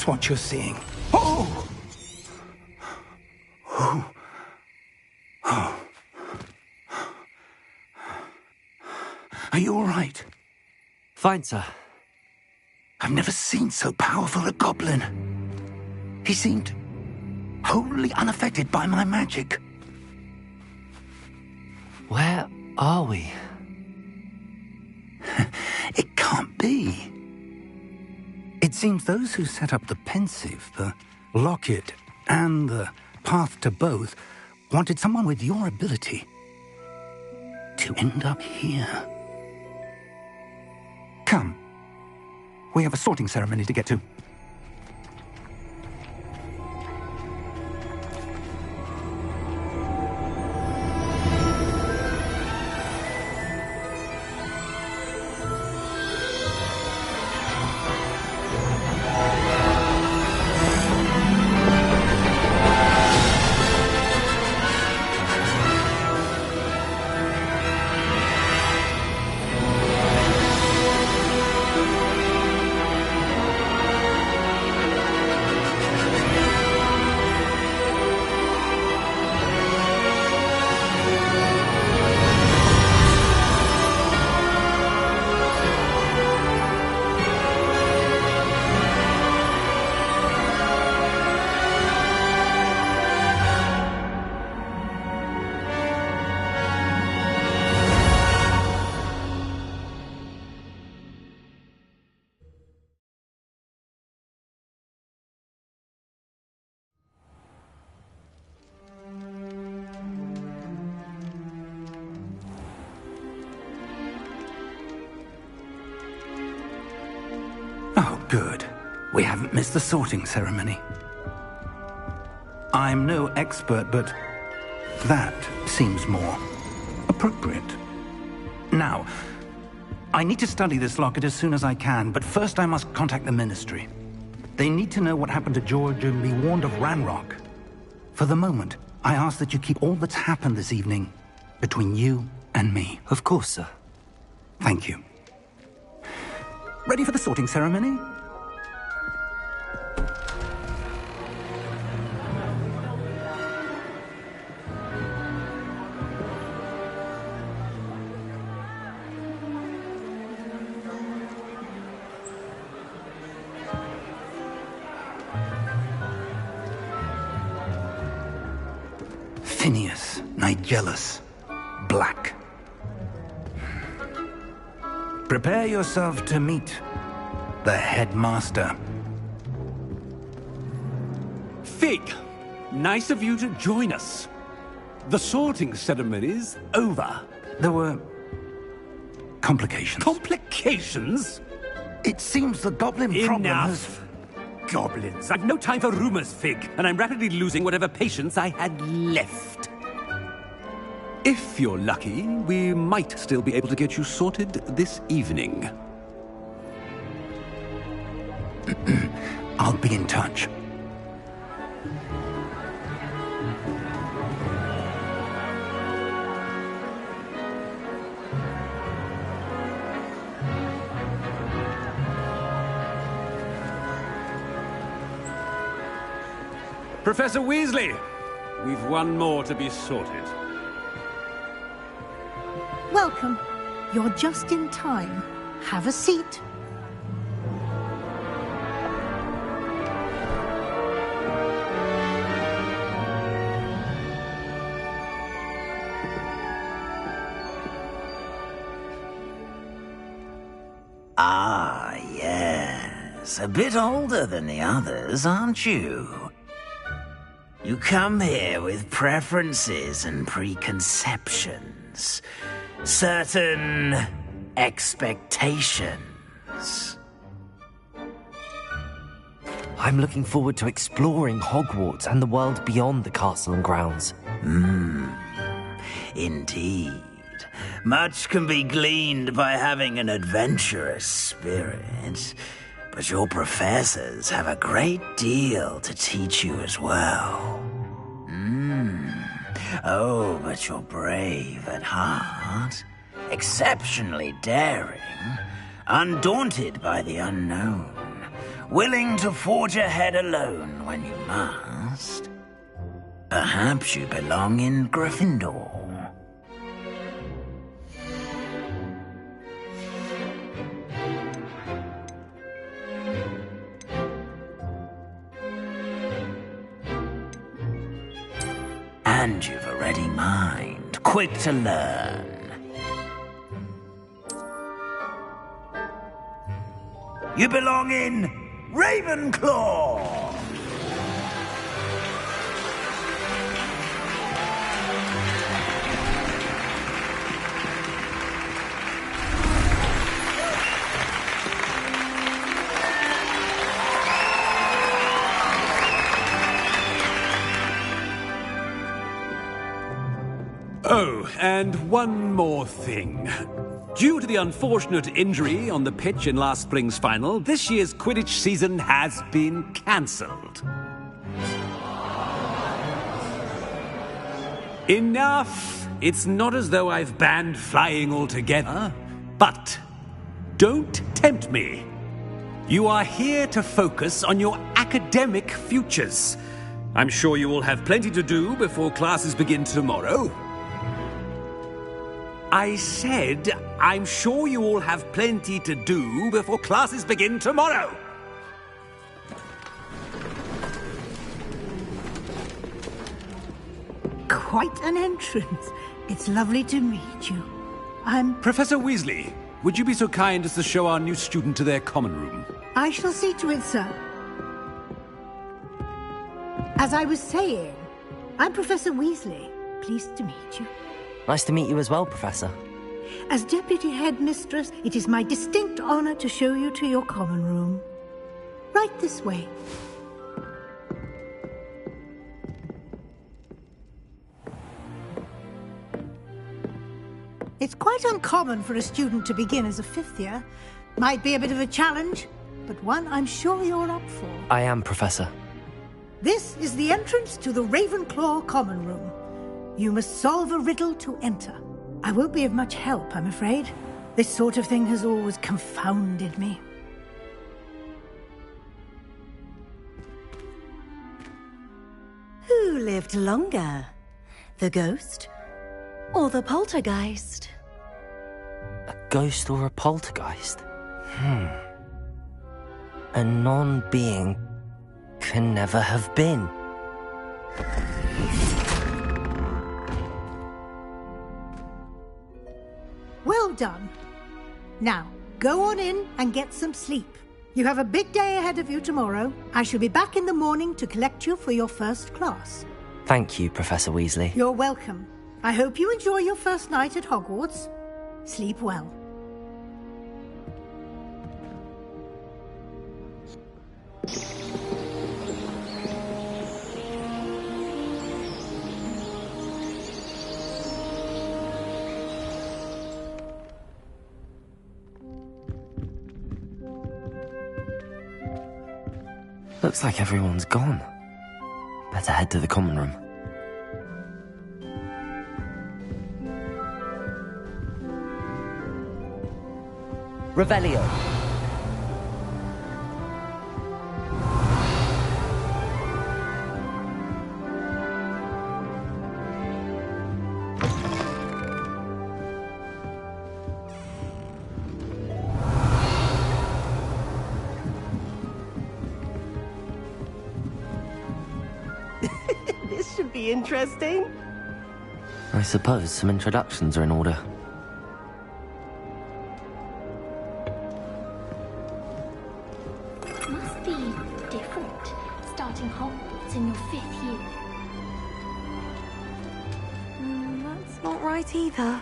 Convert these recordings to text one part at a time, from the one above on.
That's what you're seeing. Oh! Oh. Oh. Are you all right? Fine, sir. I've never seen so powerful a goblin. He seemed wholly unaffected by my magic. Where are we? It can't be. It seems those who set up the pensive, the locket, and the path to both wanted someone with your ability to end up here. Come. We have a sorting ceremony to get to. Oh, good. We haven't missed the sorting ceremony. I'm no expert, but that seems more appropriate. Now, I need to study this locket as soon as I can, but first I must contact the Ministry. They need to know what happened to George and be warned of Ranrock. For the moment, I ask that you keep all that's happened this evening between you and me. Of course, sir. Thank you. Ready for the sorting ceremony? Phineas Nigellus Black. Prepare yourself to meet the headmaster. Fig, nice of you to join us. The sorting ceremony's over. There were complications. Complications? It seems the goblin problem has... Enough. Goblins. I've no time for rumors, Fig, and I'm rapidly losing whatever patience I had left. If you're lucky, we might still be able to get you sorted this evening. I'll be in touch. Professor Weasley, we've one more to be sorted. Welcome. You're just in time. Have a seat. Ah, yes. A bit older than the others, aren't you? You come here with preferences and preconceptions. Certain expectations. I'm looking forward to exploring Hogwarts and the world beyond the castle and grounds. Indeed. Much can be gleaned by having an adventurous spirit, but your professors have a great deal to teach you as well. Oh, but you're brave at heart, exceptionally daring, undaunted by the unknown, willing to forge ahead alone when you must. Perhaps you belong in Gryffindor. And you've a ready mind, quick to learn. You belong in Ravenclaw! Oh, and one more thing. Due to the unfortunate injury on the pitch in last spring's final, this year's Quidditch season has been cancelled. Enough! It's not as though I've banned flying altogether, but don't tempt me. You are here to focus on your academic futures. I'm sure you will have plenty to do before classes begin tomorrow. I said, I'm sure you all have plenty to do before classes begin tomorrow. Quite an entrance. It's lovely to meet you. I'm... Professor Weasley, would you be so kind as to show our new student to their common room? I shall see to it, sir. As I was saying, I'm Professor Weasley. Pleased to meet you. Nice to meet you as well, Professor. As Deputy Headmistress, it is my distinct honor to show you to your common room. Right this way. It's quite uncommon for a student to begin as a fifth year. Might be a bit of a challenge, but one I'm sure you're up for. I am, Professor. This is the entrance to the Ravenclaw common room. You must solve a riddle to enter. I won't be of much help, I'm afraid. This sort of thing has always confounded me. Who lived longer? The ghost or the poltergeist? A ghost or a poltergeist? A non-being can never have been. Well done. Now, go on in and get some sleep. You have a big day ahead of you tomorrow. I shall be back in the morning to collect you for your first class. Thank you, Professor Weasley. You're welcome. I hope you enjoy your first night at Hogwarts. Sleep well. Looks like everyone's gone. Better head to the common room. Revelio. This should be interesting. I suppose some introductions are in order. Must be different, starting Hogwarts in your 5th year. That's not right either.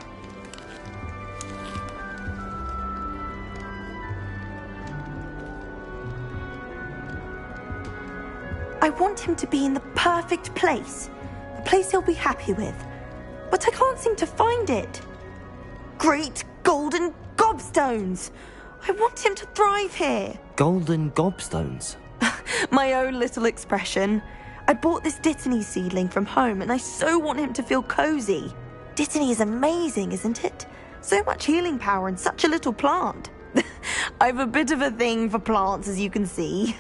I want him to be in the perfect place. A place he'll be happy with. But I can't seem to find it. Great golden gobstones! I want him to thrive here. Golden gobstones? My own little expression. I bought this Dittany seedling from home and I so want him to feel cozy. Dittany is amazing, isn't it? So much healing power in such a little plant. I've a bit of a thing for plants, as you can see.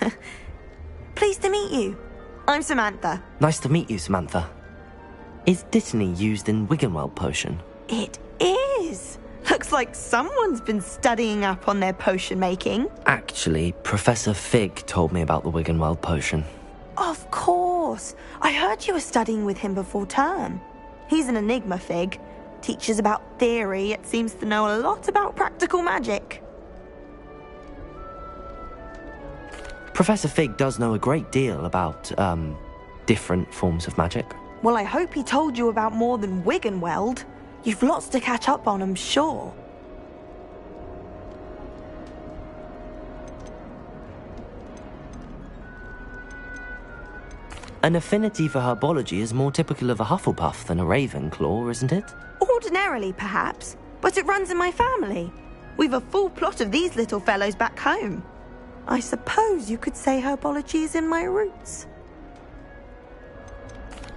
Pleased to meet you. I'm Samantha. Nice to meet you, Samantha. Is Dittany used in Wiggenweld potion? It is. Looks like someone's been studying up on their potion making. Actually, Professor Fig told me about the Wiggenweld potion. Of course. I heard you were studying with him before term. He's an enigma, Fig. Teaches about theory, yet seems to know a lot about practical magic. Professor Fig does know a great deal about, different forms of magic. Well, I hope he told you about more than Wiggenweld. You've lots to catch up on, I'm sure. An affinity for herbology is more typical of a Hufflepuff than a Ravenclaw, isn't it? Ordinarily, perhaps, but it runs in my family. We've a full plot of these little fellows back home. I suppose you could say herbology is in my roots.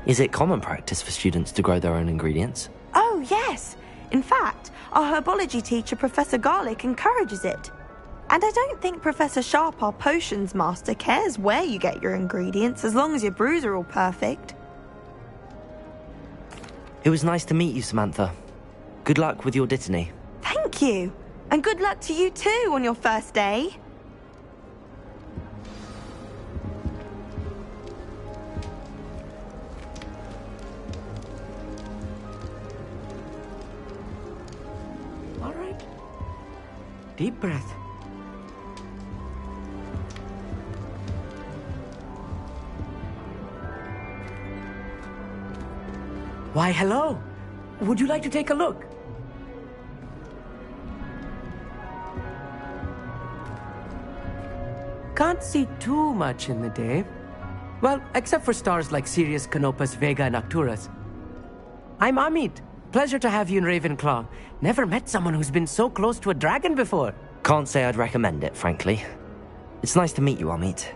Is it common practice for students to grow their own ingredients? Oh, yes. In fact, our herbology teacher, Professor Garlick, encourages it. And I don't think Professor Sharp, our potions master, cares where you get your ingredients, as long as your brews are all perfect. It was nice to meet you, Samantha. Good luck with your Dittany. Thank you. And good luck to you too on your first day. All right. Deep breath. Why, hello. Would you like to take a look? Can't see too much in the day. Well, except for stars like Sirius, Canopus, Vega, and Arcturus. I'm Amit. Pleasure to have you in Ravenclaw. Never met someone who's been so close to a dragon before. Can't say I'd recommend it, frankly. It's nice to meet you, Amit.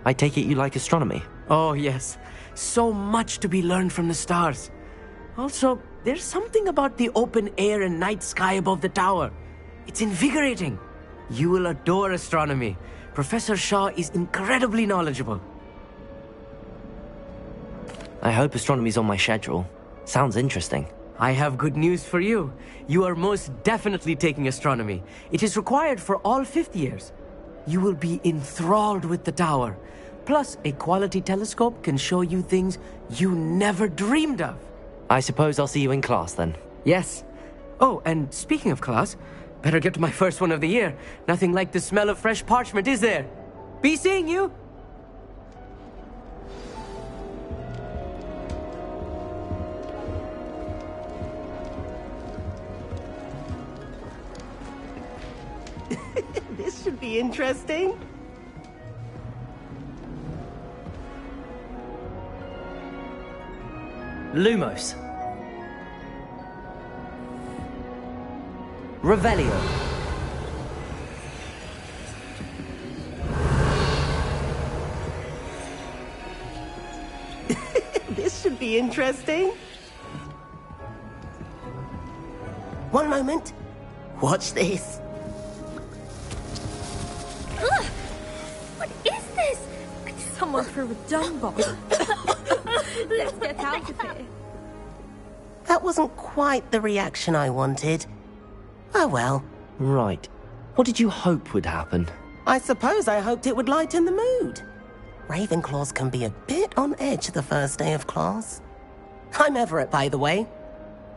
I take it you like astronomy? Oh, yes. So much to be learned from the stars. Also, there's something about the open air and night sky above the tower. It's invigorating. You will adore astronomy. Professor Shaw is incredibly knowledgeable. I hope astronomy's on my schedule. Sounds interesting. I have good news for you. You are most definitely taking astronomy. It is required for all fifth years. You will be enthralled with the tower. Plus, a quality telescope can show you things you never dreamed of. I suppose I'll see you in class then. Yes. Oh, and speaking of class, better get to my first one of the year. Nothing like the smell of fresh parchment, is there? Be seeing you! This should be interesting. Lumos. Revelio. This should be interesting. One moment. Watch this. Ugh! What is this? Someone threw a dung bomb. Let's get out of here. That wasn't quite the reaction I wanted. Oh well. Right. What did you hope would happen? I suppose I hoped it would lighten the mood. Ravenclaws can be a bit on edge the first day of class. I'm Everett, by the way.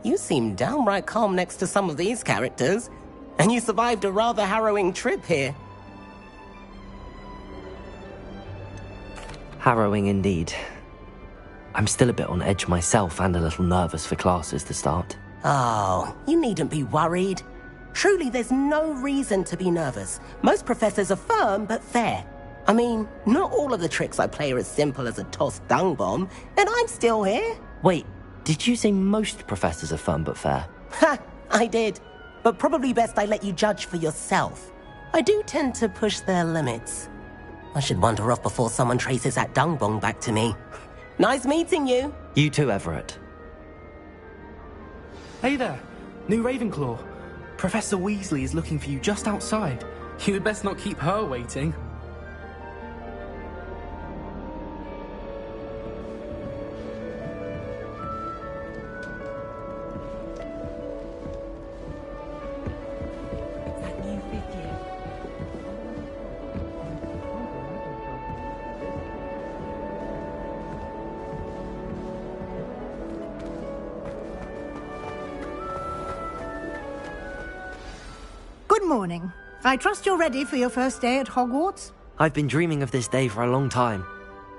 You seem downright calm next to some of these characters, and you survived a rather harrowing trip here. Harrowing indeed. I'm still a bit on edge myself and a little nervous for classes to start. Oh, you needn't be worried. Truly, there's no reason to be nervous. Most professors are firm but fair. I mean, not all of the tricks I play are as simple as a tossed dung bomb, and I'm still here. Wait, did you say most professors are firm but fair? Ha, I did. But probably best I let you judge for yourself. I do tend to push their limits. I should wander off before someone traces that dung bomb back to me. Nice meeting you. You too, Everett. Hey there, new Ravenclaw. Professor Weasley is looking for you just outside. You'd best not keep her waiting. Good morning. I trust you're ready for your first day at Hogwarts? I've been dreaming of this day for a long time.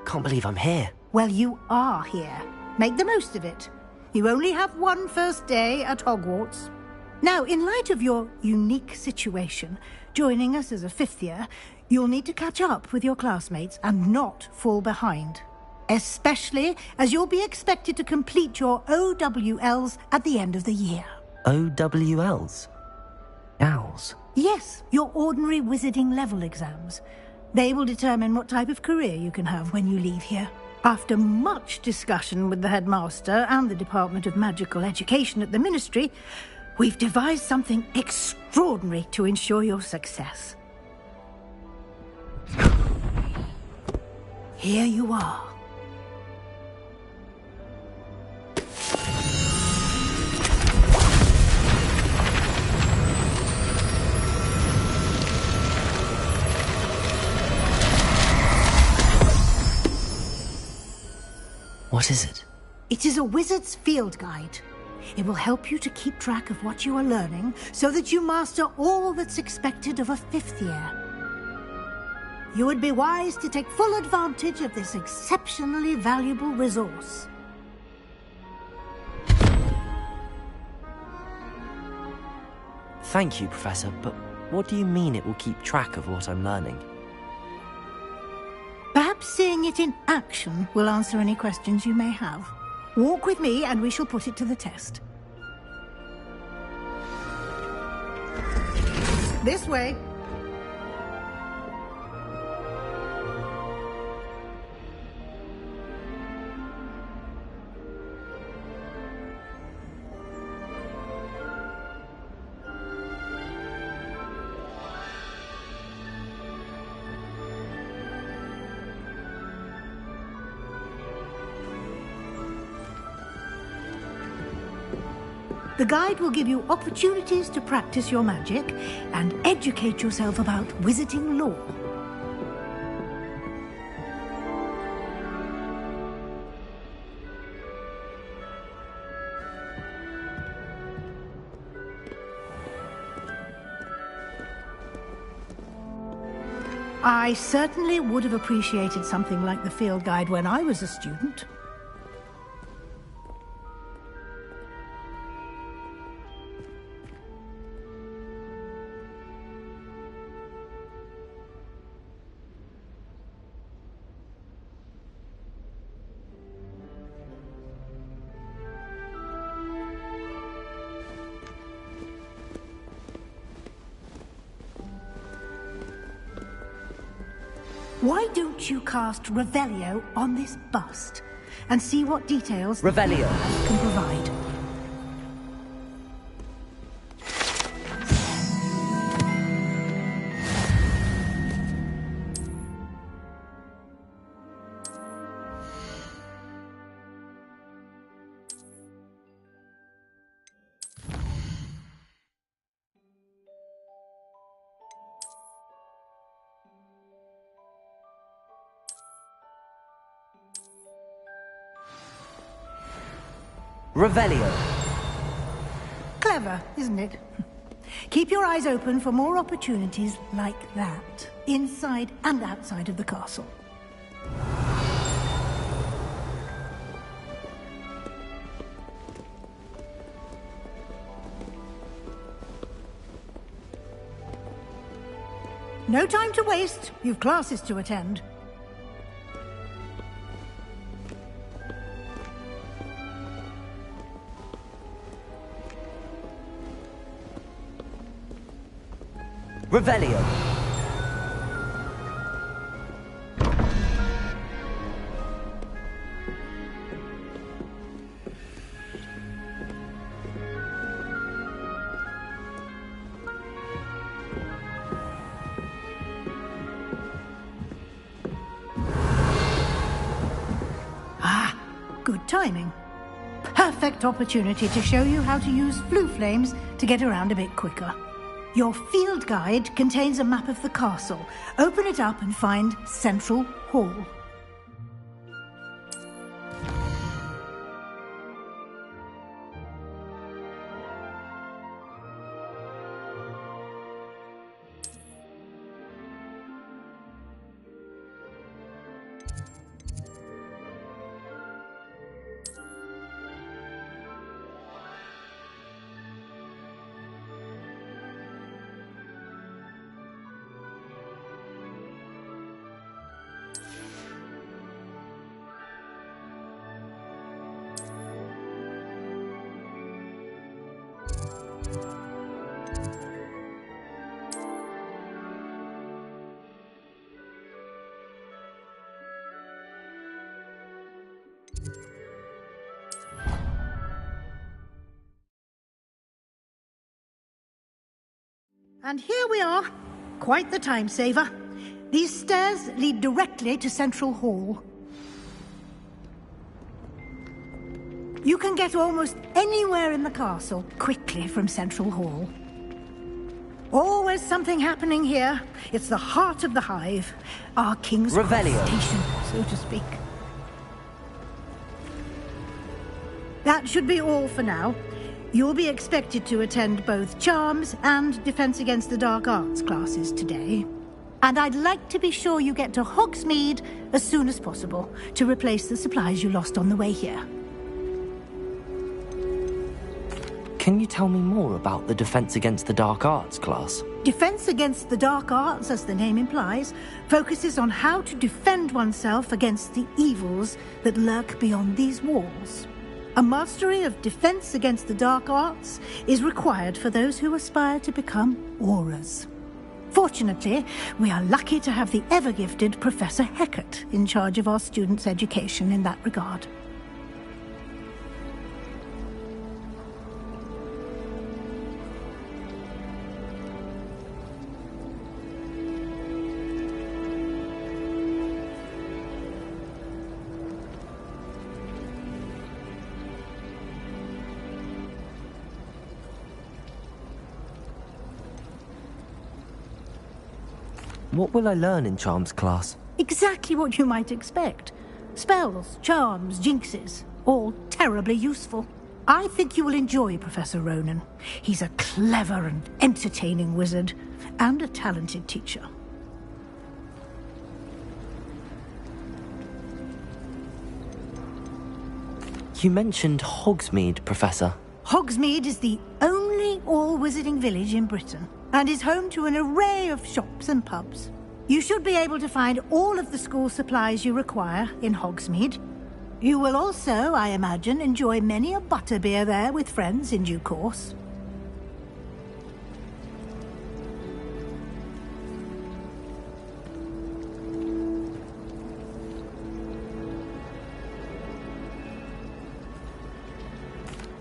Can't believe I'm here. Well, you are here. Make the most of it. You only have one first day at Hogwarts. Now, in light of your unique situation, joining us as a fifth year, you'll need to catch up with your classmates and not fall behind. Especially as you'll be expected to complete your OWLs at the end of the year. OWLs? Owls? Yes, your ordinary wizarding level exams. They will determine what type of career you can have when you leave here. After much discussion with the headmaster and the Department of Magical Education at the Ministry, we've devised something extraordinary to ensure your success. Here you are. What is it? It is a wizard's field guide. It will help you to keep track of what you are learning so that you master all that's expected of a fifth year. You would be wise to take full advantage of this exceptionally valuable resource. Thank you, Professor, but what do you mean it will keep track of what I'm learning? Perhaps seeing it in action will answer any questions you may have. Walk with me and we shall put it to the test. This way. The guide will give you opportunities to practice your magic and educate yourself about wizarding lore. I certainly would have appreciated something like the field guide when I was a student. Why don't you cast Revelio on this bust and see what details Revelio can provide? Revelio. Clever, isn't it? Keep your eyes open for more opportunities like that, inside and outside of the castle. No time to waste. You've classes to attend. Revelio. timing. Perfect opportunity to show you how to use flue flames to get around a bit quicker. Your field guide contains a map of the castle. Open it up and find Central Hall. And here we are. Quite the time saver. These stairs lead directly to Central Hall. You can get almost anywhere in the castle quickly from Central Hall. Always something happening here. It's the heart of the hive. Our King's Revelio. Station, so to speak. That should be all for now. You'll be expected to attend both Charms and Defense Against the Dark Arts classes today. And I'd like to be sure you get to Hogsmeade as soon as possible to replace the supplies you lost on the way here. Can you tell me more about the Defense Against the Dark Arts class? Defense Against the Dark Arts, as the name implies, focuses on how to defend oneself against the evils that lurk beyond these walls. A mastery of Defense Against the Dark Arts is required for those who aspire to become Aurors. Fortunately, we are lucky to have the ever-gifted Professor Hecat in charge of our students' education in that regard. What will I learn in Charms class? Exactly what you might expect. Spells, charms, jinxes, all terribly useful. I think you will enjoy Professor Ronan. He's a clever and entertaining wizard, and a talented teacher. You mentioned Hogsmeade, Professor. Hogsmeade is the only all-wizarding village in Britain, and is home to an array of shops and pubs. You should be able to find all of the school supplies you require in Hogsmeade. You will also, I imagine, enjoy many a butterbeer there with friends in due course.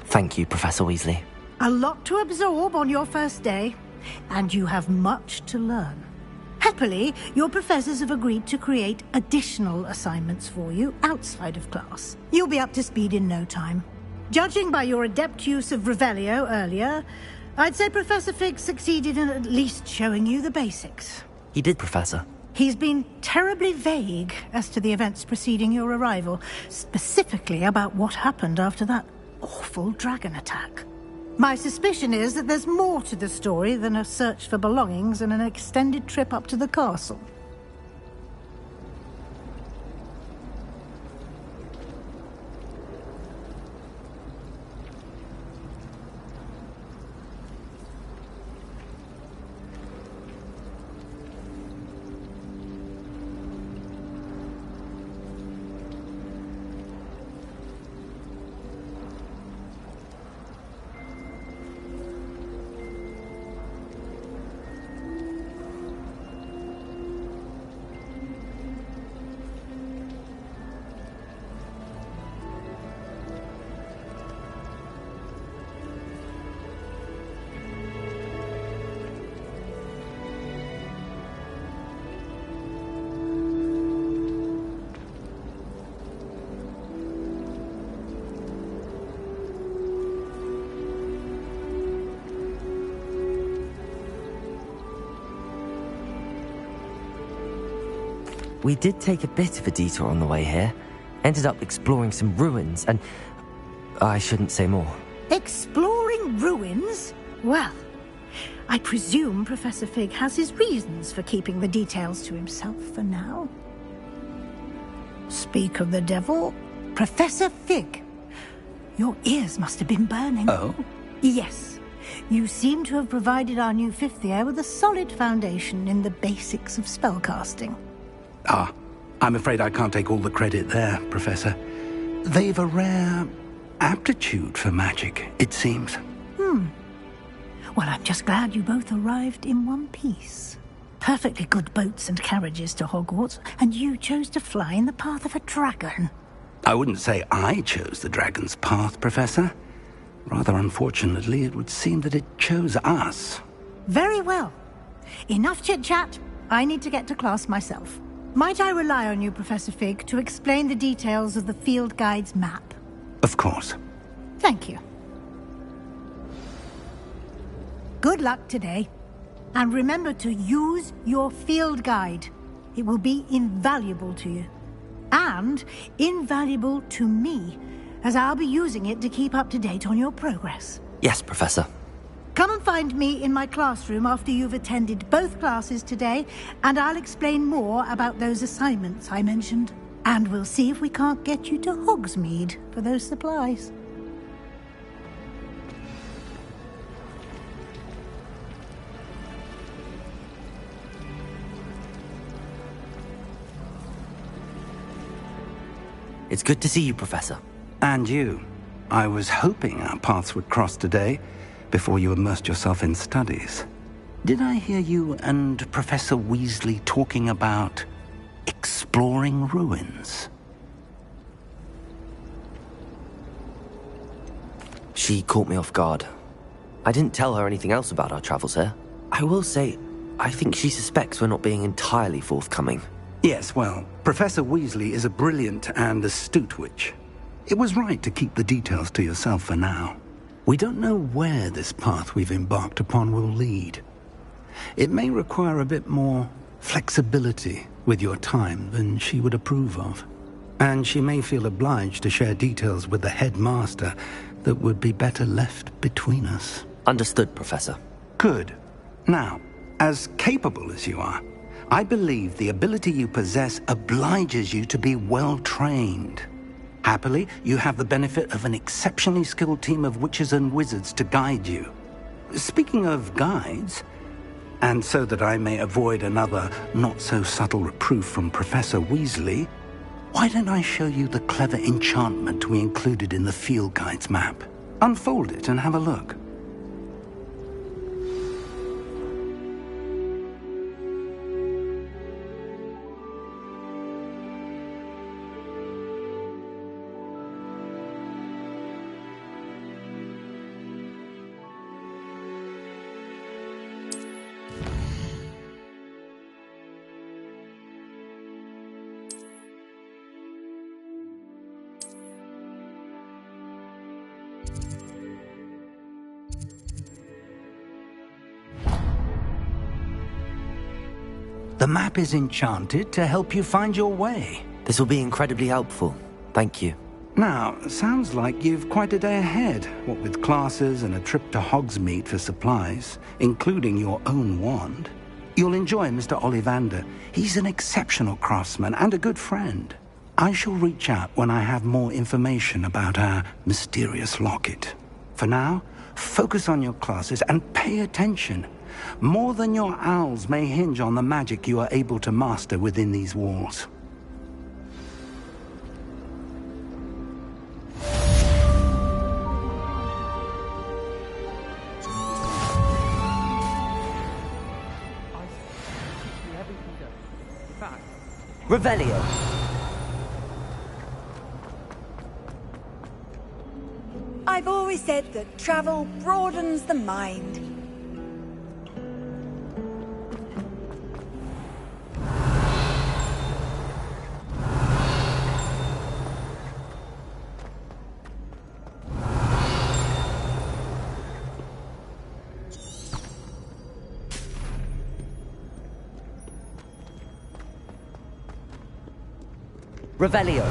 Thank you, Professor Weasley. A lot to absorb on your first day, and you have much to learn. Happily, your professors have agreed to create additional assignments for you outside of class. You'll be up to speed in no time. Judging by your adept use of Revelio earlier, I'd say Professor Fig succeeded in at least showing you the basics. He did, Professor. He's been terribly vague as to the events preceding your arrival, specifically about what happened after that awful dragon attack. My suspicion is that there's more to the story than a search for belongings and an extended trip up to the castle. We did take a bit of a detour on the way here. Ended up exploring some ruins, and I shouldn't say more. Exploring ruins? Well, I presume Professor Fig has his reasons for keeping the details to himself for now. Speak of the devil, Professor Fig. Your ears must have been burning. Oh? Yes. You seem to have provided our new fifth year with a solid foundation in the basics of spellcasting. Ah, I'm afraid I can't take all the credit there, Professor. They've a rare aptitude for magic, it seems. Well, I'm just glad you both arrived in one piece. Perfectly good boats and carriages to Hogwarts, and you chose to fly in the path of a dragon. I wouldn't say I chose the dragon's path, Professor. Rather unfortunately, it would seem that it chose us. Very well. Enough chit-chat. I need to get to class myself. Might I rely on you, Professor Fig, to explain the details of the field guide's map? Of course. Thank you. Good luck today. And remember to use your field guide. It will be invaluable to you. And invaluable to me, as I'll be using it to keep up to date on your progress. Yes, Professor. Come and find me in my classroom after you've attended both classes today, and I'll explain more about those assignments I mentioned. And we'll see if we can't get you to Hogsmeade for those supplies. It's good to see you, Professor. And you. I was hoping our paths would cross today, before you immersed yourself in studies. Did I hear you and Professor Weasley talking about exploring ruins? She caught me off guard. I didn't tell her anything else about our travels here. I will say, I think she suspects we're not being entirely forthcoming. Yes, well, Professor Weasley is a brilliant and astute witch. It was right to keep the details to yourself for now. We don't know where this path we've embarked upon will lead. It may require a bit more flexibility with your time than she would approve of. And she may feel obliged to share details with the headmaster that would be better left between us. Understood, Professor. Good. Now, as capable as you are, I believe the ability you possess obliges you to be well trained. Happily, you have the benefit of an exceptionally skilled team of witches and wizards to guide you. Speaking of guides, and so that I may avoid another not-so-subtle reproof from Professor Weasley, why don't I show you the clever enchantment we included in the field guide's map? Unfold it and have a look. The map is enchanted to help you find your way. This will be incredibly helpful. Thank you. Now, sounds like you've quite a day ahead, what with classes and a trip to Hogsmeade for supplies, including your own wand. You'll enjoy Mr. Ollivander. He's an exceptional craftsman and a good friend. I shall reach out when I have more information about our mysterious locket. For now, focus on your classes and pay attention. More than your owls may hinge on the magic you are able to master within these walls. Revelio. I've always said that travel broadens the mind. Revelio.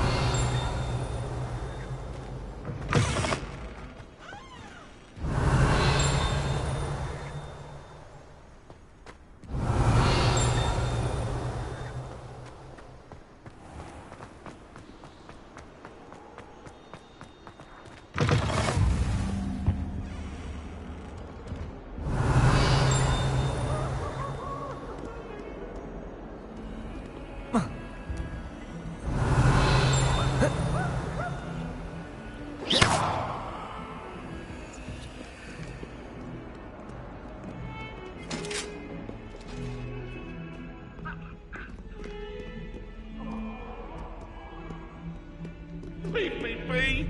Leave me be!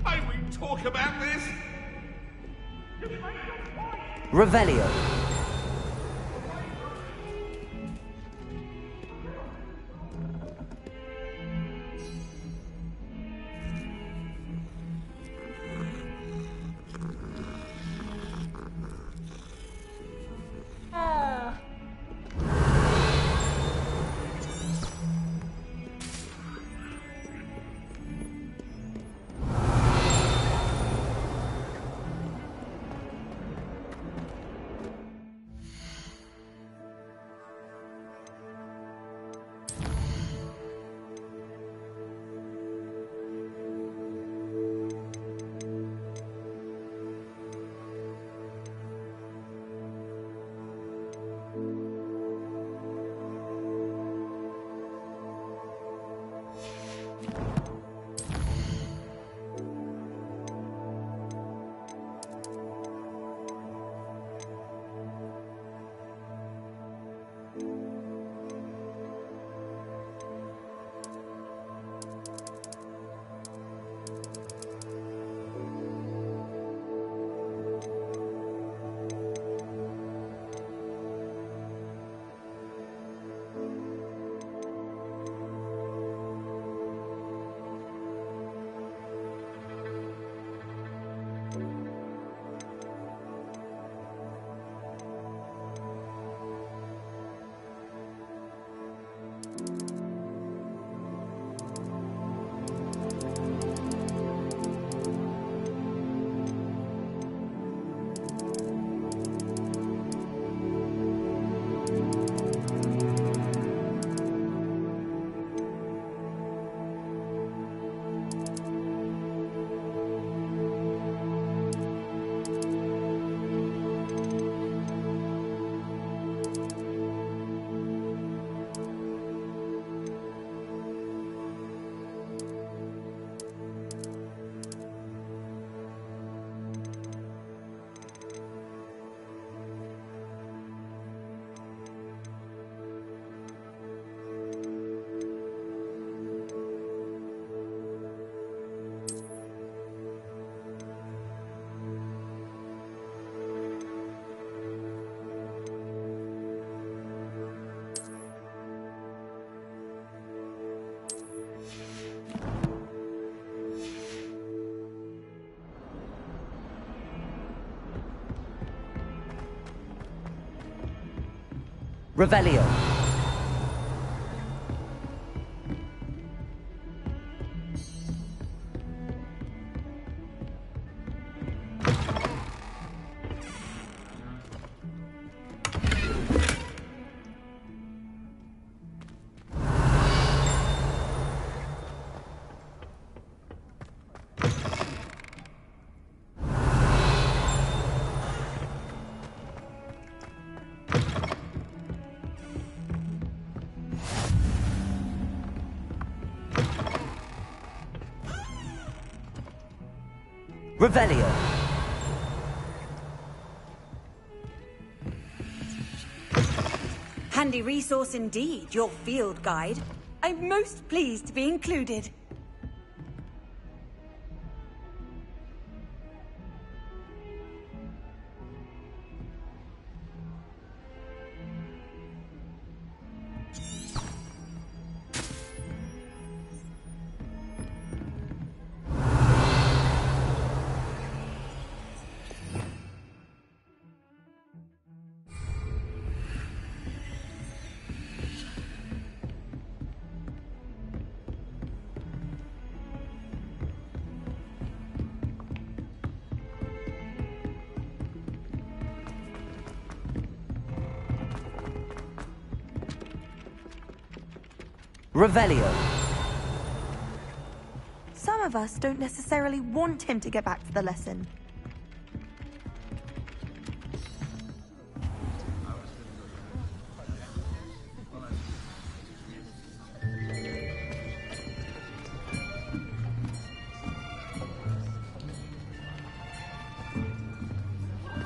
I won't talk about this! Revelio. Revelio. Revelio. Handy resource indeed, your field guide. I'm most pleased to be included. Revelio. Some of us don't necessarily want him to get back to the lesson.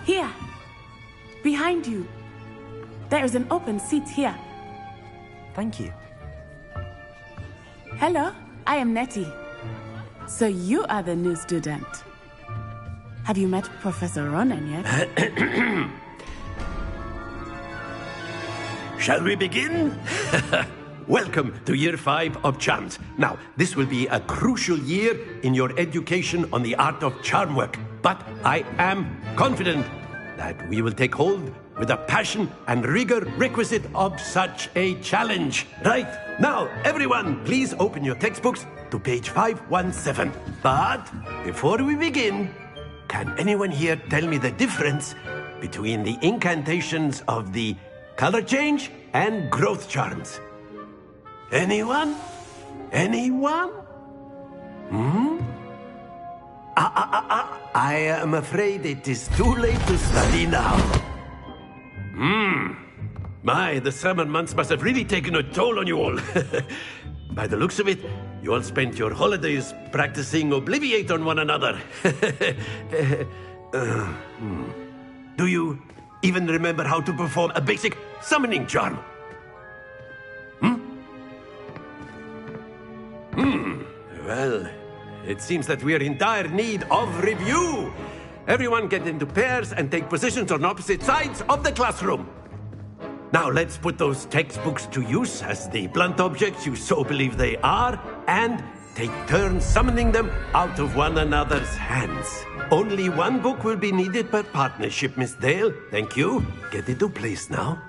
Here. Behind you. There is an open seat here. Thank you. Hello, I am Nettie. So you are the new student. Have you met Professor Ronan yet? Shall we begin? Welcome to Year 5 of Charms. Now, this will be a crucial year in your education on the art of charm work. But I am confident that we will take hold with the passion and rigor requisite of such a challenge. Right, now, everyone, please open your textbooks to page 517. But before we begin, can anyone here tell me the difference between the incantations of the color change and growth charms? Anyone? Anyone? I am afraid it is too late to study now. My, the summer months must have really taken a toll on you all. By the looks of it, you all spent your holidays practicing Obliviate on one another. Do you even remember how to perform a basic summoning charm? Well, it seems that we are in dire need of review. Everyone get into pairs and take positions on opposite sides of the classroom. Now let's put those textbooks to use as the blunt objects you so believe they are, and take turns summoning them out of one another's hands. Only one book will be needed per partnership, Miss Dale. Thank you. Get into place now.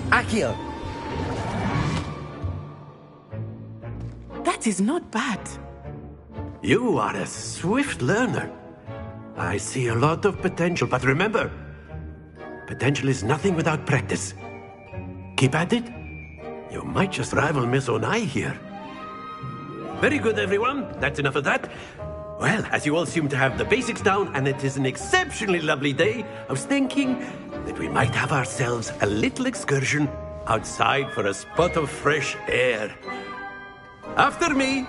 Accio. That is not bad. You are a swift learner. I see a lot of potential, but remember, potential is nothing without practice. Keep at it. You might just rival Miss Onai here. Very good, everyone. That's enough of that. Well, as you all seem to have the basics down, and it is an exceptionally lovely day, I was thinking that we might have ourselves a little excursion outside for a spot of fresh air. After me.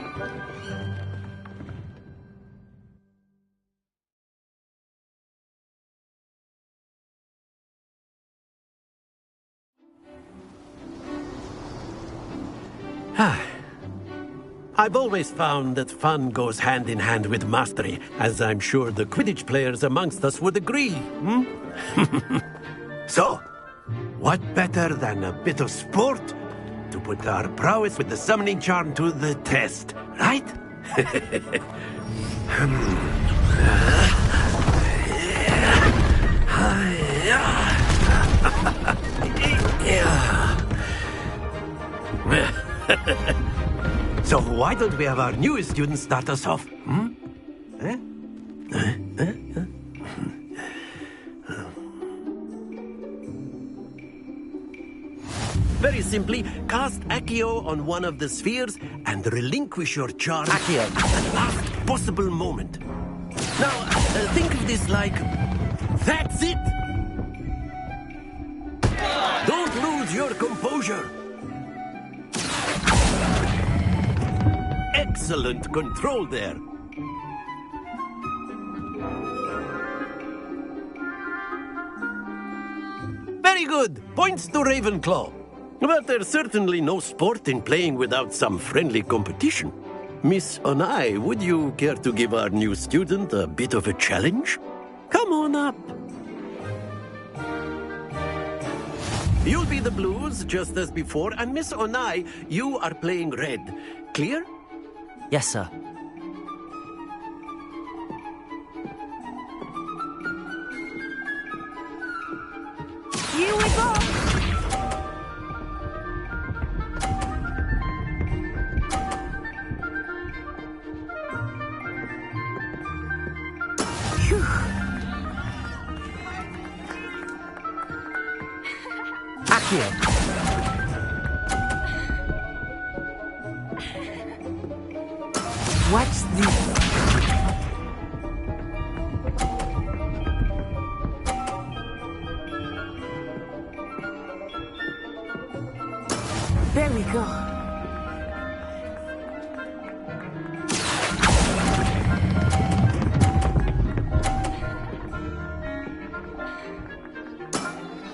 I've always found that fun goes hand in hand with mastery, as I'm sure the Quidditch players amongst us would agree. So, what better than a bit of sport to put our prowess with the summoning charm to the test, right? So why don't we have our newest student start us off? Very simply, cast Accio on one of the spheres and relinquish your charm Accio. at the last possible moment. Now, think of this like... That's it! Don't lose your composure! Excellent control there. Very good. Points to Ravenclaw. But there's certainly no sport in playing without some friendly competition. Miss Onai, would you care to give our new student a bit of a challenge? Come on up. You'll be the blues, just as before, and Miss Onai, you are playing red. Clear? Yes, sir. You Akio. Watch this. There we go.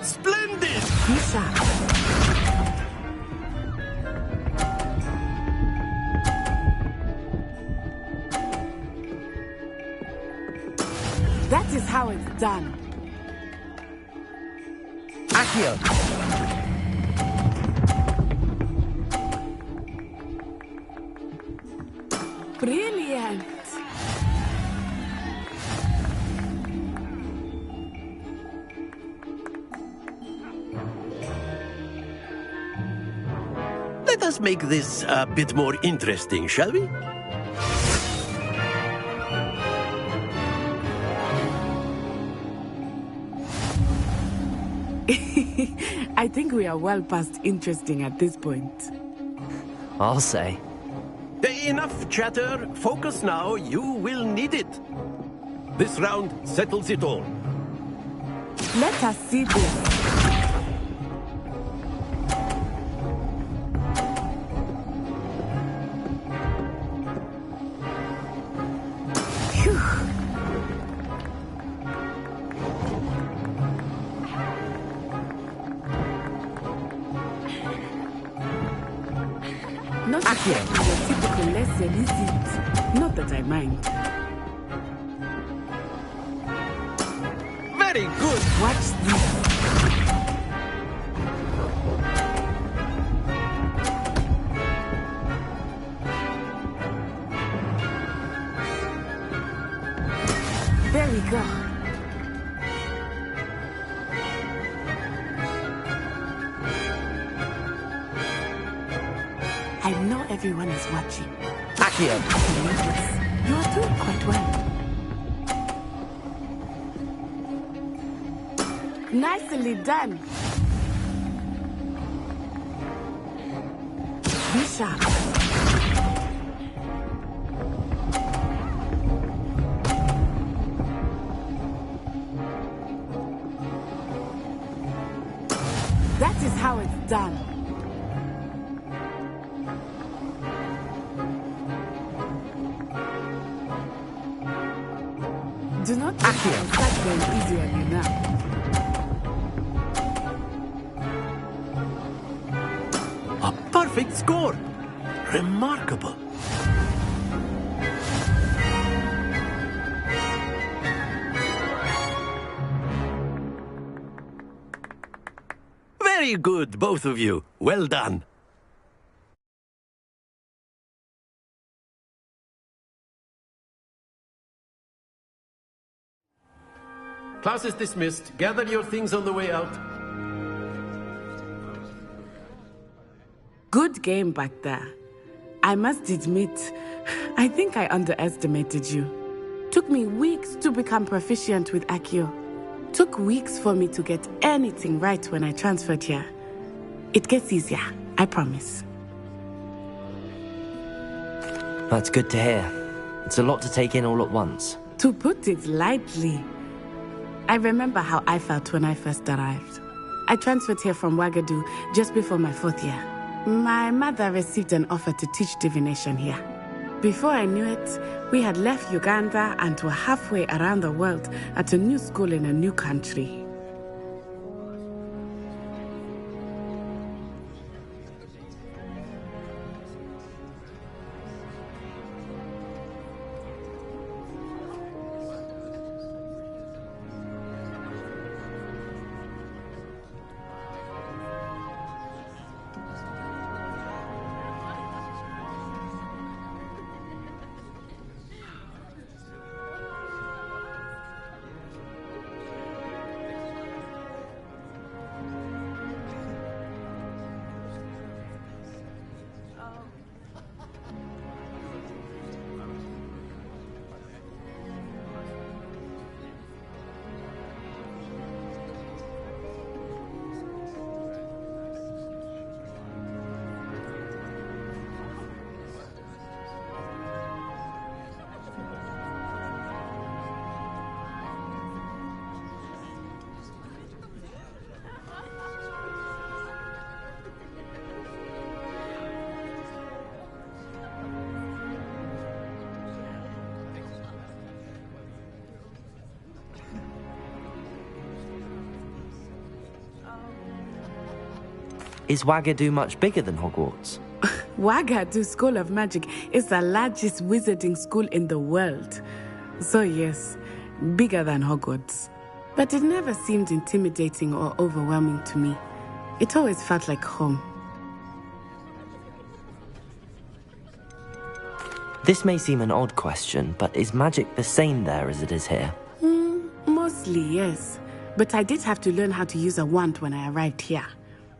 Splendid! Misha. That is how it's done. Akio! Brilliant. Let us make this a bit more interesting, shall we? I think we are well past interesting at this point. I'll say. Enough chatter. Focus now. You will need it. This round settles it all. Let us see this. Phew. Not exactly your typical lesson, is it? Not that I mind. Very good. Watch this. There we go. I know everyone is watching. Akio! You are doing quite well. Nicely done. Be sharp. That is how it's done. Do not think I'll start going easy on you now. A perfect score. Remarkable. Very good, both of you. Well done. Class is dismissed. Gather your things on the way out. Good game back there. I must admit, I think I underestimated you. Took me weeks to become proficient with Akio. Took weeks for me to get anything right when I transferred here. It gets easier, I promise. That's good to hear. It's a lot to take in all at once. To put it lightly, I remember how I felt when I first arrived. I transferred here from Ouagadougou just before my 4th year. My mother received an offer to teach divination here. Before I knew it, we had left Uganda and were halfway around the world at a new school in a new country. Is Wagadu much bigger than Hogwarts? Wagadu School of Magic is the largest wizarding school in the world. So yes, bigger than Hogwarts. But it never seemed intimidating or overwhelming to me. It always felt like home. This may seem an odd question, but is magic the same there as it is here? Mostly, yes. But I did have to learn how to use a wand when I arrived here.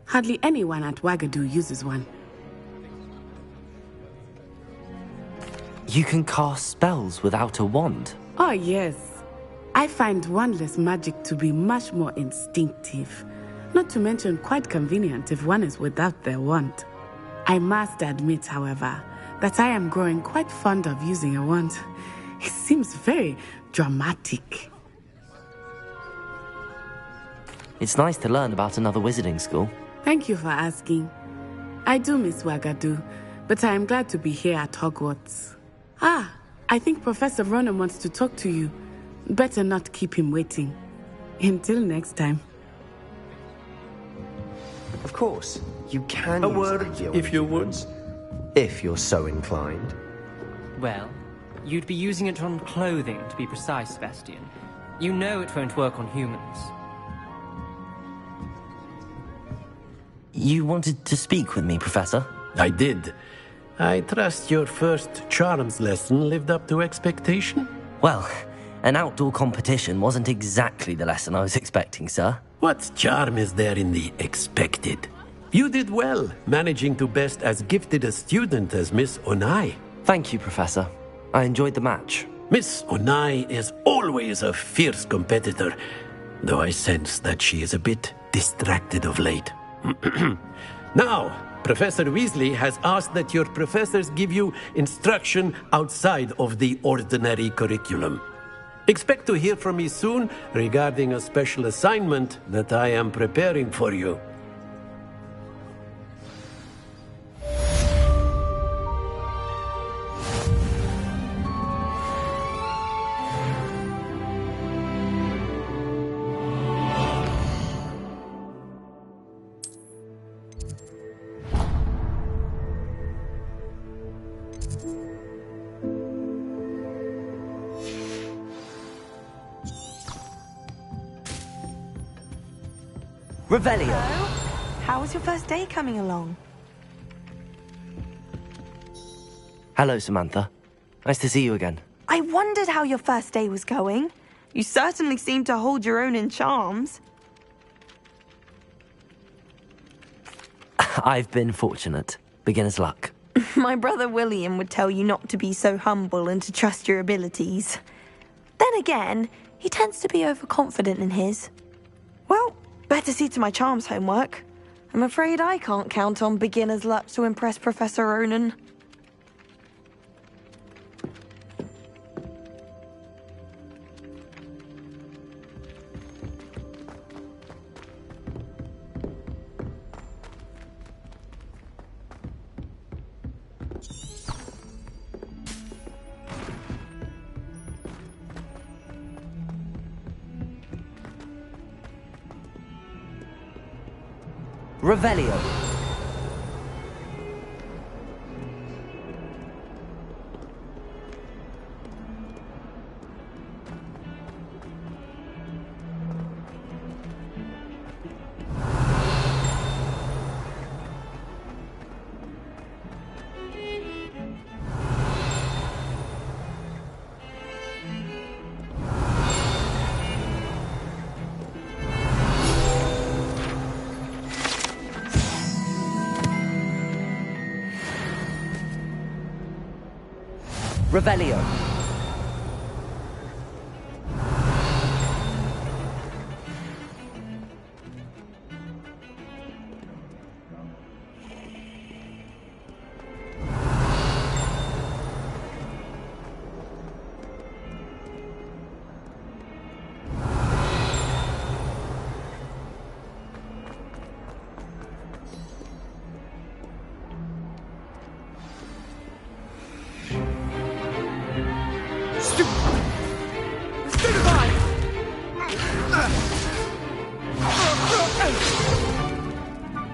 Hardly anyone at Wagadu uses one. You can cast spells without a wand? Oh, yes. I find wandless magic to be much more instinctive. Not to mention quite convenient if one is without their wand. I must admit, however, that I am growing quite fond of using a wand. It seems very dramatic. It's nice to learn about another wizarding school. Thank you for asking. I do miss Wagadu, but I am glad to be here at Hogwarts. I think Professor Ronan wants to talk to you. Better not keep him waiting. Until next time. Of course, you can A use word, the if you would. If you're so inclined. Well, you'd be using it on clothing, to be precise, Sebastian. You know it won't work on humans. You wanted to speak with me, Professor? I did. I trust your first charms lesson lived up to expectation? Well, an outdoor competition wasn't exactly the lesson I was expecting, sir. What charm is there in the expected? You did well, managing to best as gifted a student as Miss Onai. Thank you, Professor. I enjoyed the match. Miss Onai is always a fierce competitor, though I sense that she is a bit distracted of late. Now, Professor Weasley has asked that your professors give you instruction outside of the ordinary curriculum. Expect to hear from me soon regarding a special assignment that I am preparing for you. Revelio! Hello? How was your first day coming along? Hello, Samantha. Nice to see you again. I wondered how your first day was going. You certainly seem to hold your own in charms. I've been fortunate. Beginner's luck. My brother William would tell you not to be so humble and to trust your abilities. Then again, he tends to be overconfident in his. Well, better see to my charms homework. I'm afraid I can't count on beginner's luck to impress Professor Ronan. Revelio. Revelio.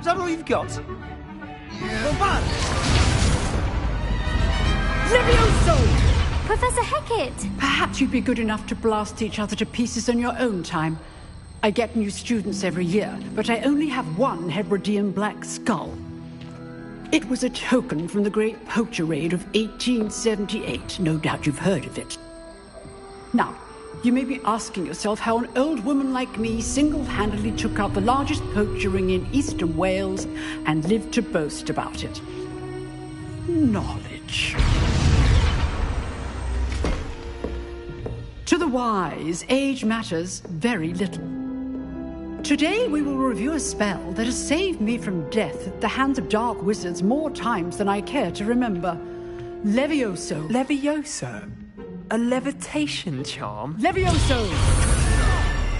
Is that all you've got? Well, bad. Levioso! Professor Hecat! Perhaps you'd be good enough to blast each other to pieces on your own time. I get new students every year, but I only have one Hebridean black skull. It was a token from the Great Poacher Raid of 1878. No doubt you've heard of it. Now, you may be asking yourself how an old woman like me single-handedly took out the largest poacher ring in eastern Wales and lived to boast about it. Knowledge. To the wise, age matters very little. Today we will review a spell that has saved me from death at the hands of dark wizards more times than I care to remember. Levioso. Levioso? A levitation charm? Levioso!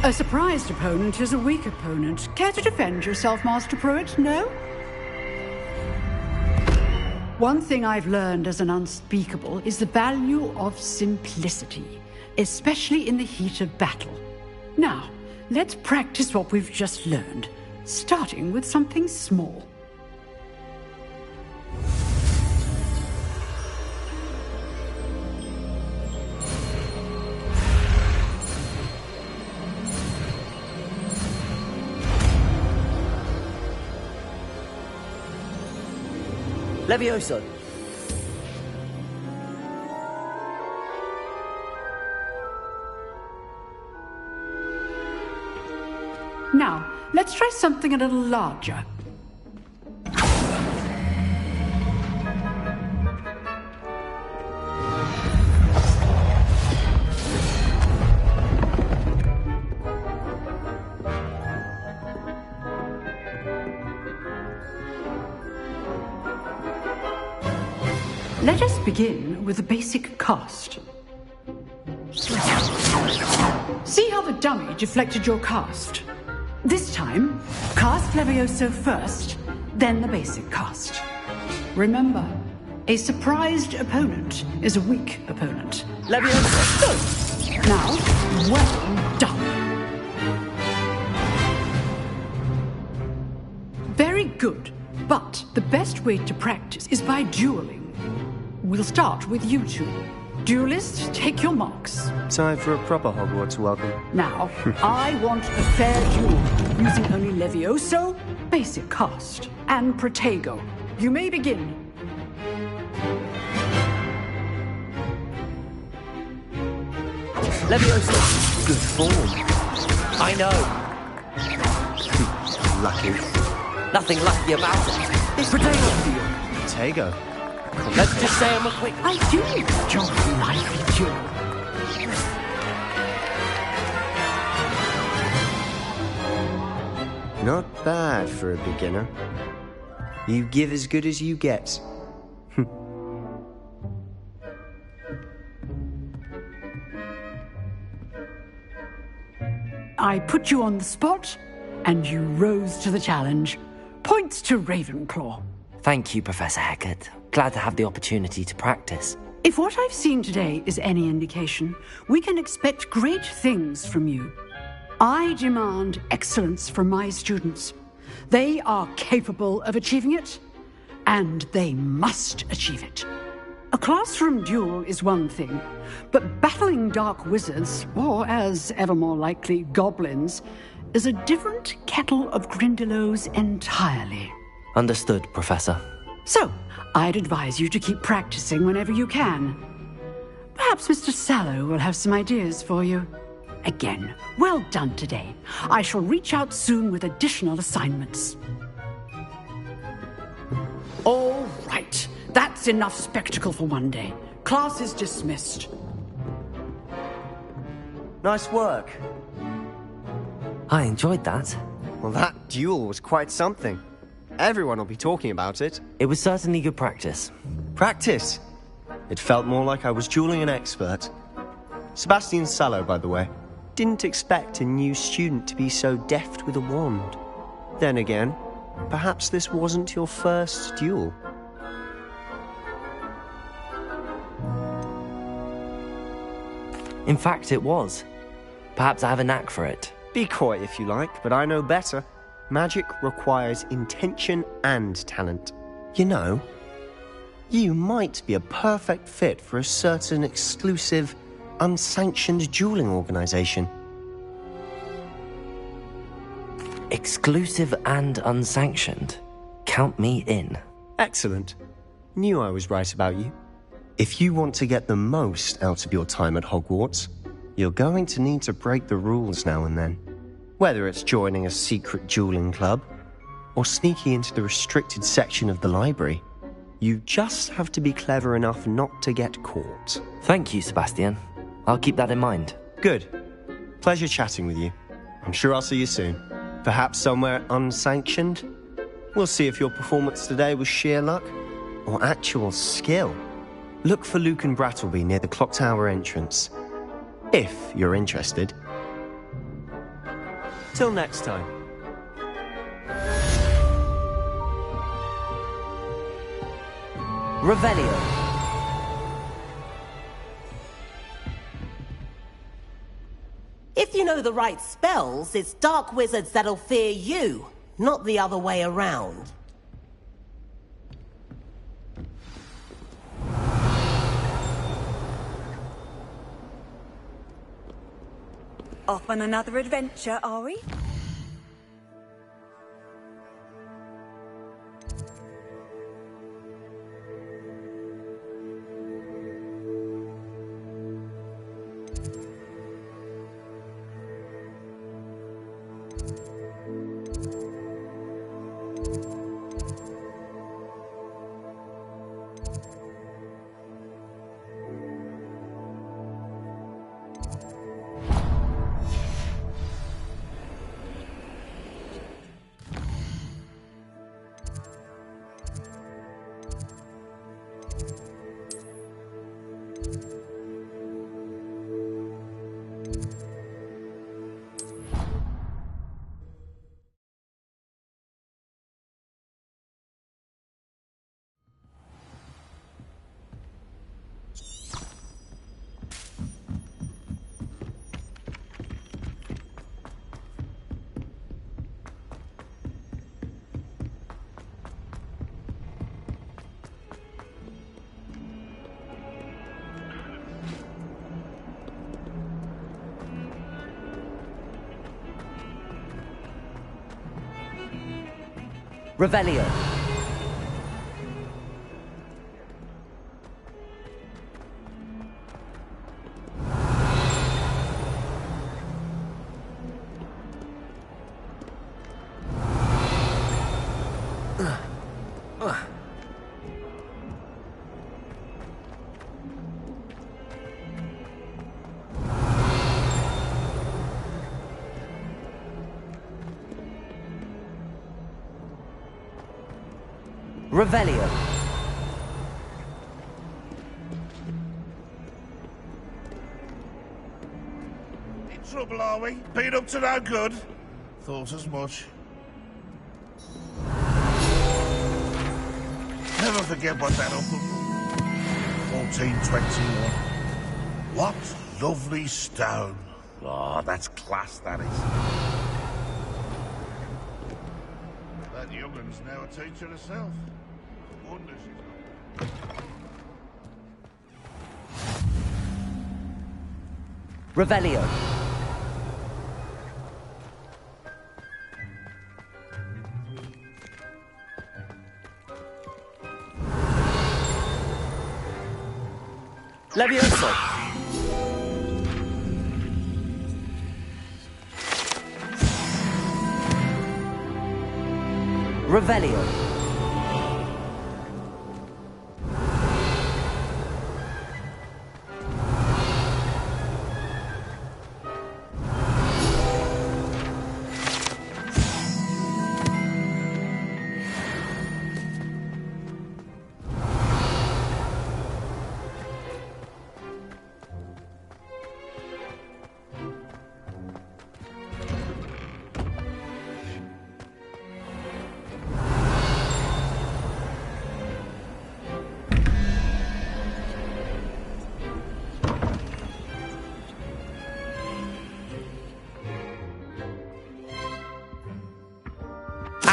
A surprised opponent is a weak opponent. Care to defend yourself, Master Pruitt? No? One thing I've learned as an unspeakable is the value of simplicity, especially in the heat of battle. Now, let's practice what we've just learned, starting with something small. Levioso! Now, let's try something a little larger. Let us begin with the basic cast. See how the dummy deflected your cast? This time, cast Levioso first, then the basic cast. Remember, a surprised opponent is a weak opponent. Levioso! Now, well done. Very good, but the best way to practice is by dueling. We'll start with you two. Duelists, take your marks. Time for a proper Hogwarts welcome. Now, I want a fair duel, using only Levioso, basic cast, and Protego. You may begin. Levioso! Good form. I know. Lucky. Nothing lucky about it. It's Protego for you. Protego. Let's just say I'm a quick... I do enjoy life duel. Not bad for a beginner. You give as good as you get. I put you on the spot, and you rose to the challenge. Points to Ravenclaw. Thank you, Professor Hecat. Glad to have the opportunity to practice. If what I've seen today is any indication, we can expect great things from you. I demand excellence from my students. They are capable of achieving it, and they must achieve it. A classroom duel is one thing, but battling dark wizards, or as ever more likely, goblins, is a different kettle of Grindylows entirely. Understood, Professor. So, I'd advise you to keep practicing whenever you can. Perhaps Mr. Sallow will have some ideas for you. Again, well done today. I shall reach out soon with additional assignments. All right. That's enough spectacle for one day. Class is dismissed. Nice work. I enjoyed that. Well, that duel was quite something. Everyone will be talking about it. It was certainly good practice. Practice? It felt more like I was dueling an expert. Sebastian Sallow, by the way. Didn't expect a new student to be so deft with a wand. Then again, perhaps this wasn't your first duel. In fact, it was. Perhaps I have a knack for it. Be coy if you like, but I know better. Magic requires intention and talent. You know, you might be a perfect fit for a certain exclusive, unsanctioned dueling organization. Exclusive and unsanctioned? Count me in. Excellent. Knew I was right about you. If you want to get the most out of your time at Hogwarts, you're going to need to break the rules now and then. Whether it's joining a secret dueling club, or sneaking into the restricted section of the library, you just have to be clever enough not to get caught. Thank you, Sebastian. I'll keep that in mind. Good. Pleasure chatting with you. I'm sure I'll see you soon. Perhaps somewhere unsanctioned? We'll see if your performance today was sheer luck or actual skill. Look for Luke and Brattleby near the clock tower entrance, if you're interested. Till next time. Revelio. If you know the right spells, it's dark wizards that'll fear you, not the other way around. Off on another adventure, are we? Revelio. Revelio. In trouble, are we? Been up to no good? Thought as much. Never forget what that uncle... 1421. What lovely stone. Oh, that's class, that is. That young'un's now a teacher herself. Wonder she's not. Revelio. Levioso. Revelio.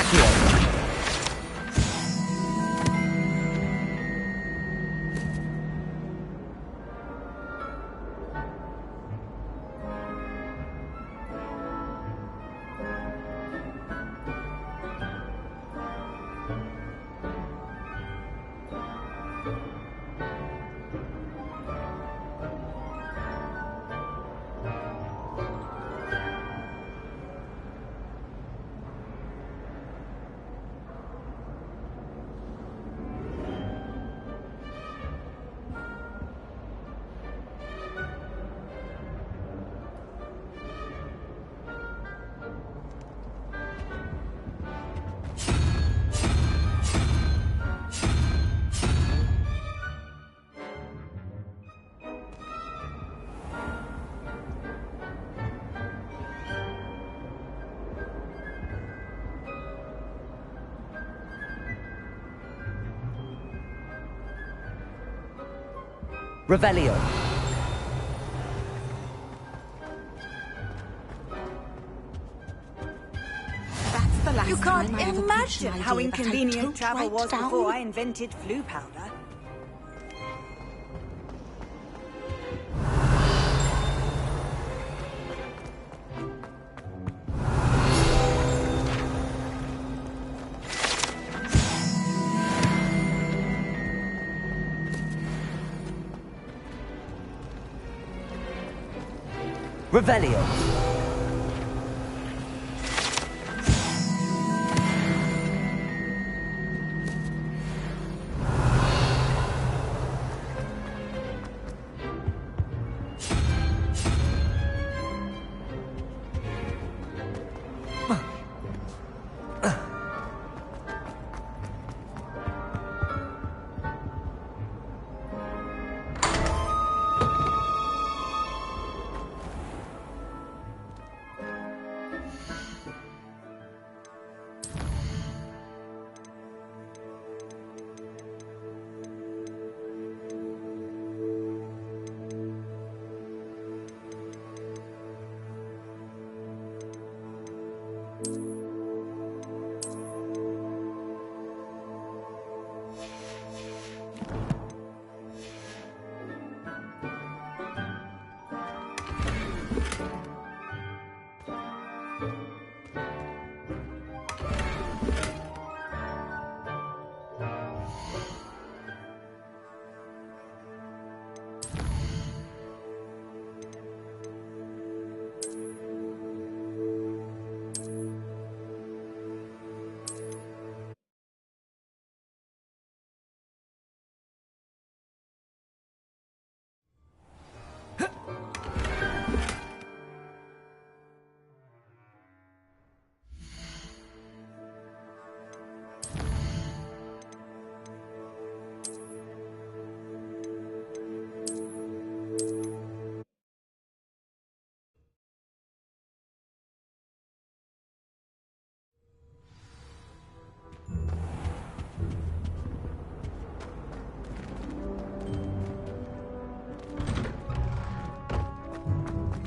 Accio. Revelio. That's the last You time can't I ever pitched imagine an how idea that I inconvenient don't travel write was down. before I invented flu powder. Revelio.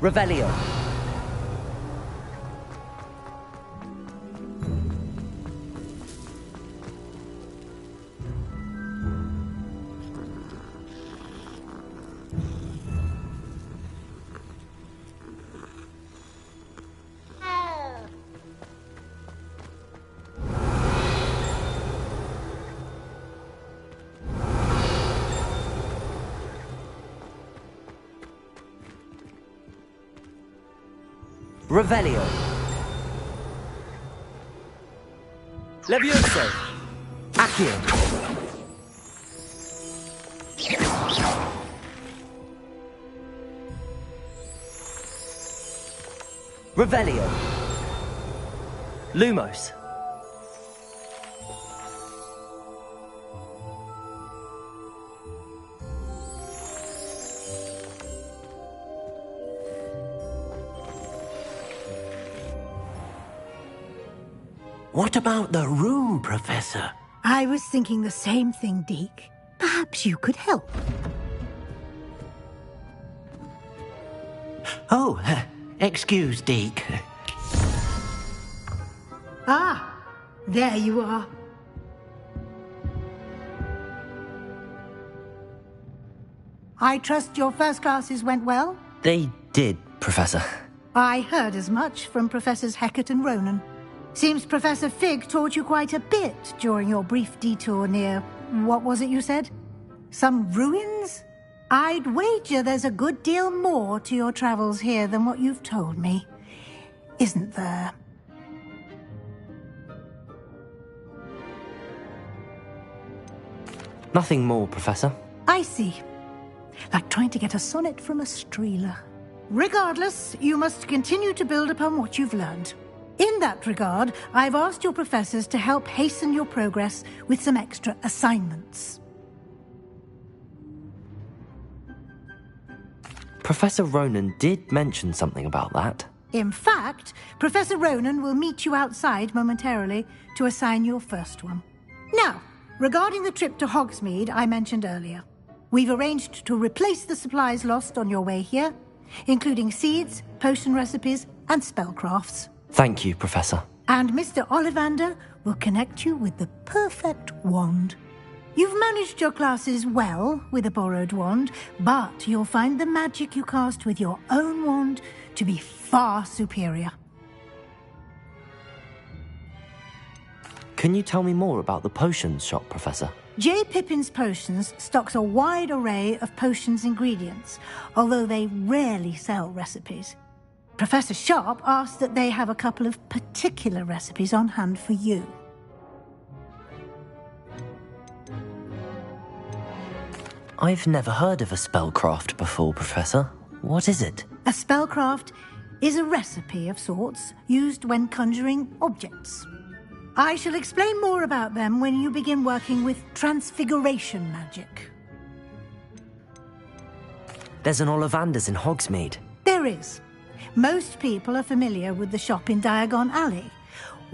Revelio. Revelio. Levioso. Accio. Revelio. Lumos. What about the room, Professor? I was thinking the same thing, Deke. Perhaps you could help. Oh, excuse, Deke. Ah, There you are. I trust your first classes went well? They did, Professor. I heard as much from Professors Hecat and Ronan. Seems Professor Fig taught you quite a bit during your brief detour near... what was it you said? Some ruins? I'd wager there's a good deal more to your travels here than what you've told me. Isn't there? Nothing more, Professor. I see. Like trying to get a sonnet from a streeler. Regardless, you must continue to build upon what you've learned. In that regard, I've asked your professors to help hasten your progress with some extra assignments. Professor Ronan did mention something about that. In fact, Professor Ronan will meet you outside momentarily to assign your first one. Now, regarding the trip to Hogsmeade I mentioned earlier, we've arranged to replace the supplies lost on your way here, including seeds, potion recipes, and spellcrafts. Thank you, Professor. And Mr. Ollivander will connect you with the perfect wand. You've managed your classes well with a borrowed wand, but you'll find the magic you cast with your own wand to be far superior. Can you tell me more about the potions shop, Professor? J. Pippin's Potions stocks a wide array of potions ingredients, although they rarely sell recipes. Professor Sharp asked that they have a couple of particular recipes on hand for you. I've never heard of a spellcraft before, Professor. What is it? A spellcraft is a recipe of sorts used when conjuring objects. I shall explain more about them when you begin working with transfiguration magic. There's an Ollivander's in Hogsmeade. There is. Most people are familiar with the shop in Diagon Alley.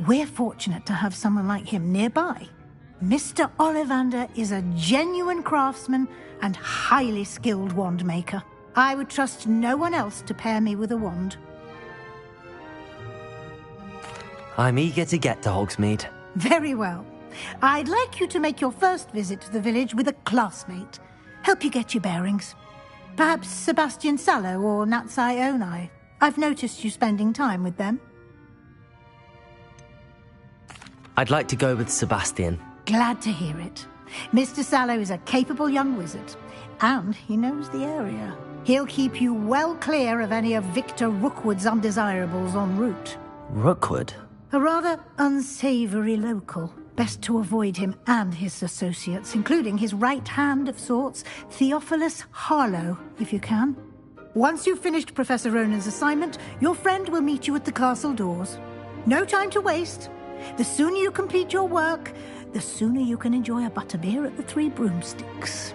We're fortunate to have someone like him nearby. Mr. Ollivander is a genuine craftsman and highly skilled wand maker. I would trust no one else to pair me with a wand. I'm eager to get to Hogsmeade. Very well. I'd like you to make your first visit to the village with a classmate. Help you get your bearings. Perhaps Sebastian Sallow or Natsai Onai. I've noticed you spending time with them. I'd like to go with Sebastian. Glad to hear it. Mr. Sallow is a capable young wizard, and he knows the area. He'll keep you well clear of any of Victor Rookwood's undesirables en route. Rookwood? A rather unsavory local. Best to avoid him and his associates, including his right hand of sorts, Theophilus Harlow, if you can. Once you've finished Professor Ronan's assignment, your friend will meet you at the castle doors. No time to waste. The sooner you complete your work, the sooner you can enjoy a butterbeer at the Three Broomsticks.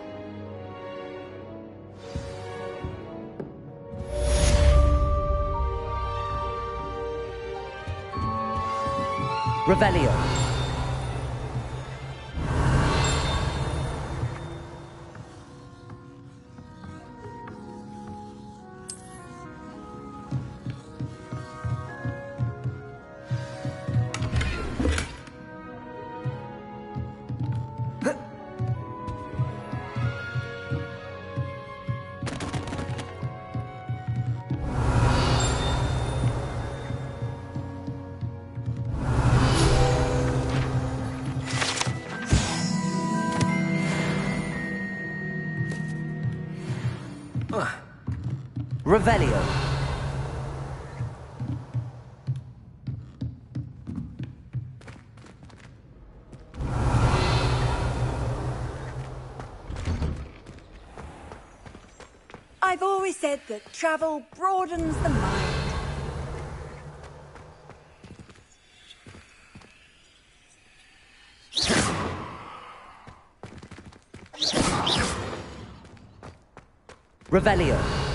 Revelio. Revelio. I've always said that travel broadens the mind. Revelio.